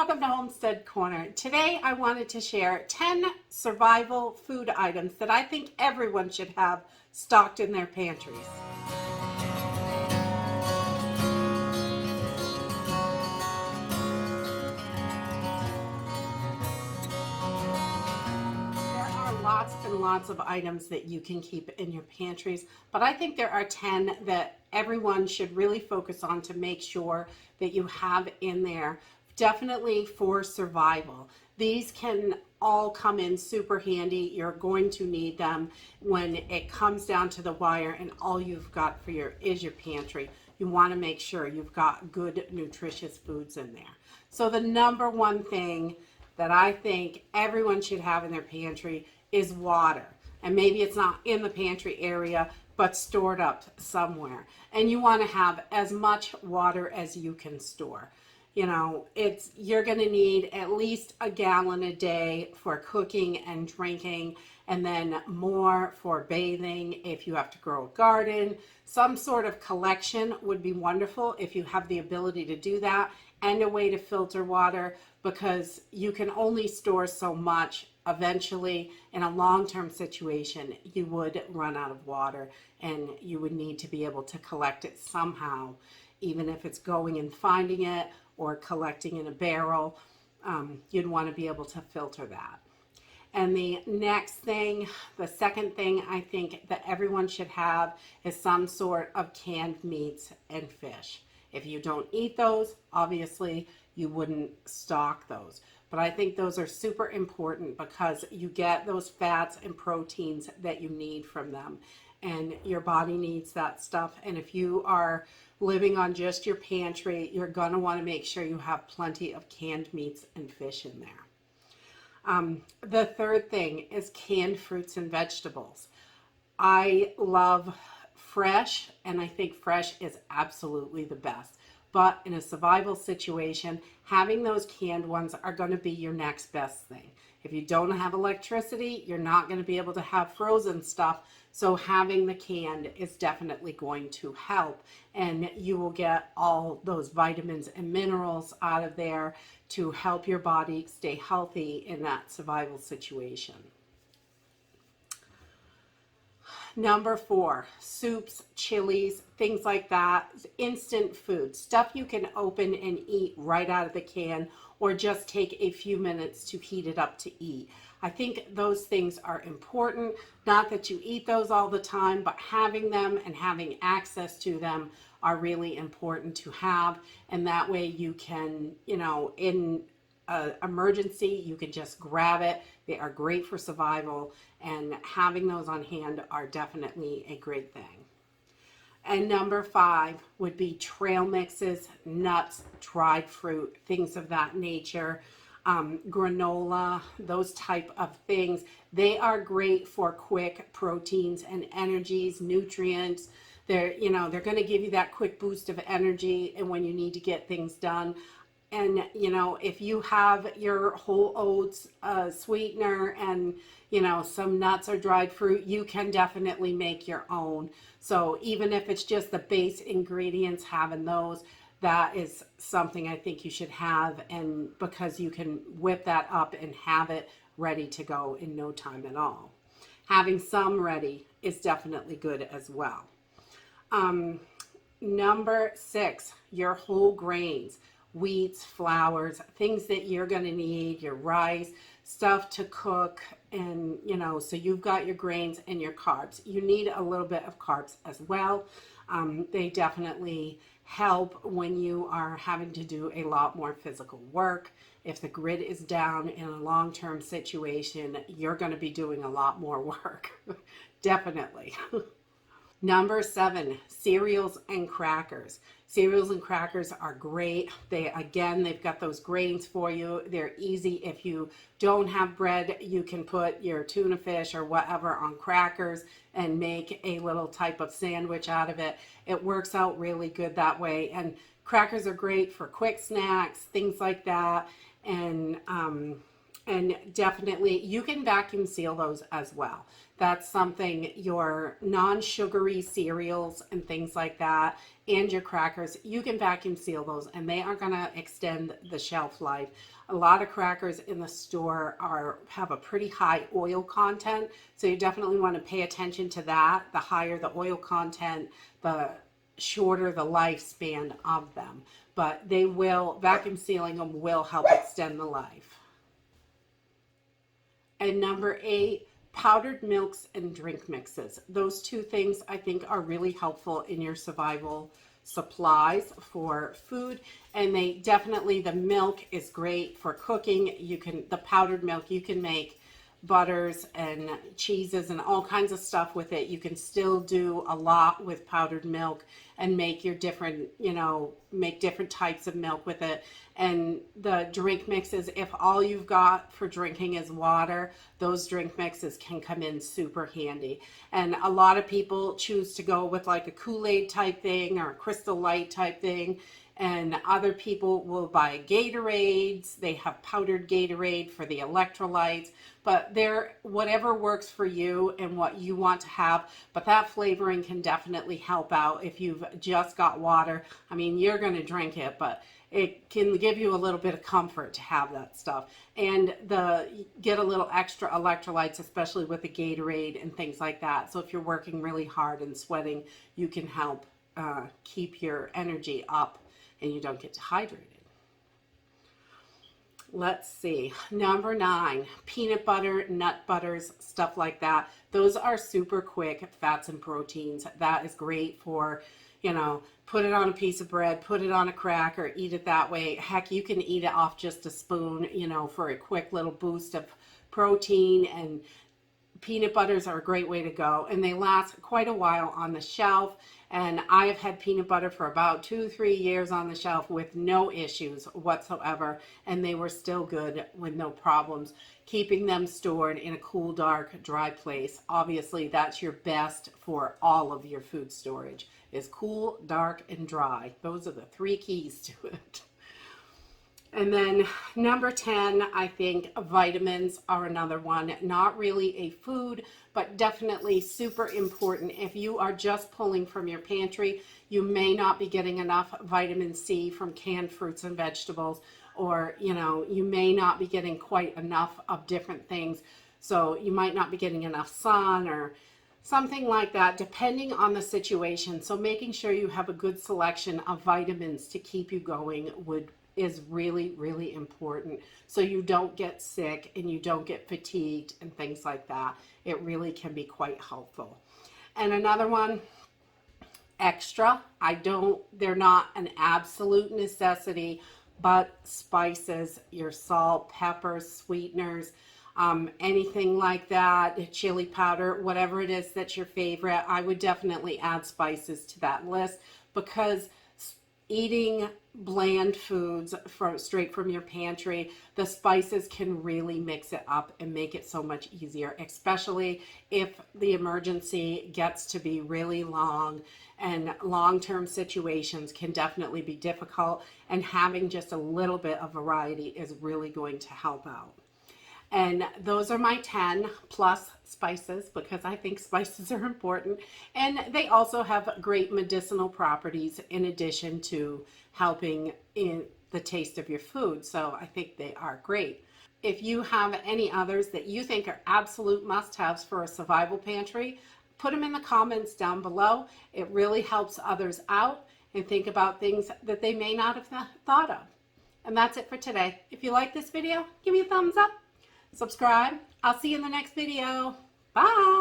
welcome to Homestead Corner. Today I wanted to share 10 survival food items that I think everyone should have stocked in their pantries. There are lots and lots of items that you can keep in your pantries, but I think there are 10 that everyone should really focus on to make sure that you have in there, definitely for survival. These can all come in super handy. You're going to need them when it comes down to the wire and all you've got for your pantry. You want to make sure you've got good nutritious foods in there. So the number one thing that I think everyone should have in their pantry is water. And maybe it's not in the pantry area, but stored up somewhere. And you want to have as much water as you can store. You know, you're going to need at least a gallon a day for cooking and drinking, and then more for bathing if you have to grow a garden. Some sort of collection would be wonderful if you have the ability to do that, and a way to filter water, because you can only store so much. Eventually, in a long-term situation, you would run out of water and you would need to be able to collect it somehow, even if it's going and finding it or collecting in a barrel. You'd want to be able to filter that. And the next thing, the second thing I think that everyone should have is some sort of canned meats and fish. If you don't eat those, obviously you wouldn't stock those. But I think those are super important because you get those fats and proteins that you need from them. And your body needs that stuff. And if you are living on just your pantry, you're going to want to make sure you have plenty of canned meats and fish in there. The third thing is canned fruits and vegetables. I love fresh, and I think fresh is absolutely the best. But in a survival situation, having those canned ones are going to be your next best thing. If you don't have electricity, you're not going to be able to have frozen stuff. So having the canned is definitely going to help. And you will get all those vitamins and minerals out of there to help your body stay healthy in that survival situation. Number 4, soups, chilies, things like that, instant food, stuff you can open and eat right out of the can, or just take a few minutes to heat it up to eat. I think those things are important. Not that you eat those all the time, but having them and having access to them are really important to have. And that way you can, in emergency, you can just grab it. They are great for survival, and having those on hand are definitely a great thing. And number 5 would be trail mixes, nuts, dried fruit, things of that nature, granola, those type of things. They are great for quick proteins and energies, nutrients. They're going to give you that quick boost of energy and when you need to get things done. And, if you have your whole oats sweetener and, some nuts or dried fruit, you can definitely make your own. So even if it's just the base ingredients, having those, that is something I think you should have. And because you can whip that up and have it ready to go in no time at all. Having some ready is definitely good as well. Number 6, your whole grains. Wheats, flours, things that you're going to need, your rice, stuff to cook, and so you've got your grains and your carbs. You need a little bit of carbs as well. They definitely help when you are having to do a lot more physical work. If the grid is down in a long-term situation, you're going to be doing a lot more work. Definitely. Number 7, cereals and crackers. Cereals and crackers are great. They've got those grains for you. They're easy. If you don't have bread, you can put your tuna fish or whatever on crackers and make a little type of sandwich out of it. It works out really good that way. And crackers are great for quick snacks, things like that. And And definitely you can vacuum seal those as well. That's something, your non-sugary cereals and things like that, and your crackers, you can vacuum seal those and they are going to extend the shelf life. A lot of crackers in the store have a pretty high oil content, so you definitely want to pay attention to that. The higher the oil content, the shorter the lifespan of them, but they will, vacuum sealing them will help extend the life. And number 8, powdered milks and drink mixes. Those two things I think are really helpful in your survival supplies for food. And they definitely, the milk is great for cooking. The powdered milk, you can make butters and cheeses and all kinds of stuff with it. You can still do a lot with powdered milk and make your different, make different types of milk with it. And the drink mixes, if all you've got for drinking is water, those drink mixes can come in super handy. And a lot of people choose to go with like a Kool-Aid type thing or a Crystal Light type thing. And other people will buy Gatorades. They have powdered Gatorade for the electrolytes, but they're whatever works for you and what you want to have. But that flavoring can definitely help out if you've just got water. I mean, you're going to drink it, but it can give you a little bit of comfort to have that stuff. And get a little extra electrolytes, especially with the Gatorade and things like that. So if you're working really hard and sweating, you can help keep your energy up and you don't get dehydrated. Let's see. Number 9, peanut butter, nut butters, stuff like that. Those are super quick fats and proteins. That is great for, put it on a piece of bread, put it on a cracker, eat it that way. Heck, you can eat it off just a spoon, for a quick little boost of protein. And peanut butters are a great way to go, and they last quite a while on the shelf. And I have had peanut butter for about 2-3 years on the shelf with no issues whatsoever, and they were still good with no problems. Keeping them stored in a cool, dark, dry place, obviously that's your best for all of your food storage, is cool, dark, and dry. Those are the 3 keys to it. And then number 10, I think vitamins are another one. Not really a food, but definitely super important. If you are just pulling from your pantry, you may not be getting enough vitamin C from canned fruits and vegetables, or, you may not be getting quite enough of different things. So you might not be getting enough sun or something like that, depending on the situation. So making sure you have a good selection of vitamins to keep you going is really, really important, so you don't get sick and you don't get fatigued and things like that. It really can be quite helpful. And another one, extra. They're not an absolute necessity, but spices, your salt, peppers, sweeteners, anything like that, chili powder, whatever it is that's your favorite, I would definitely add spices to that list, because eating bland foods straight from your pantry, the spices can really mix it up and make it so much easier, especially if the emergency gets to be really long, and long-term situations can definitely be difficult, and having just a little bit of variety is really going to help out. And those are my 10 plus spices, because I think spices are important. And they also have great medicinal properties in addition to helping in the taste of your food. So I think they are great. If you have any others that you think are absolute must-haves for a survival pantry, put them in the comments down below. It really helps others out and think about things that they may not have thought of. And that's it for today. If you like this video, give me a thumbs up. Subscribe. I'll see you in the next video. Bye.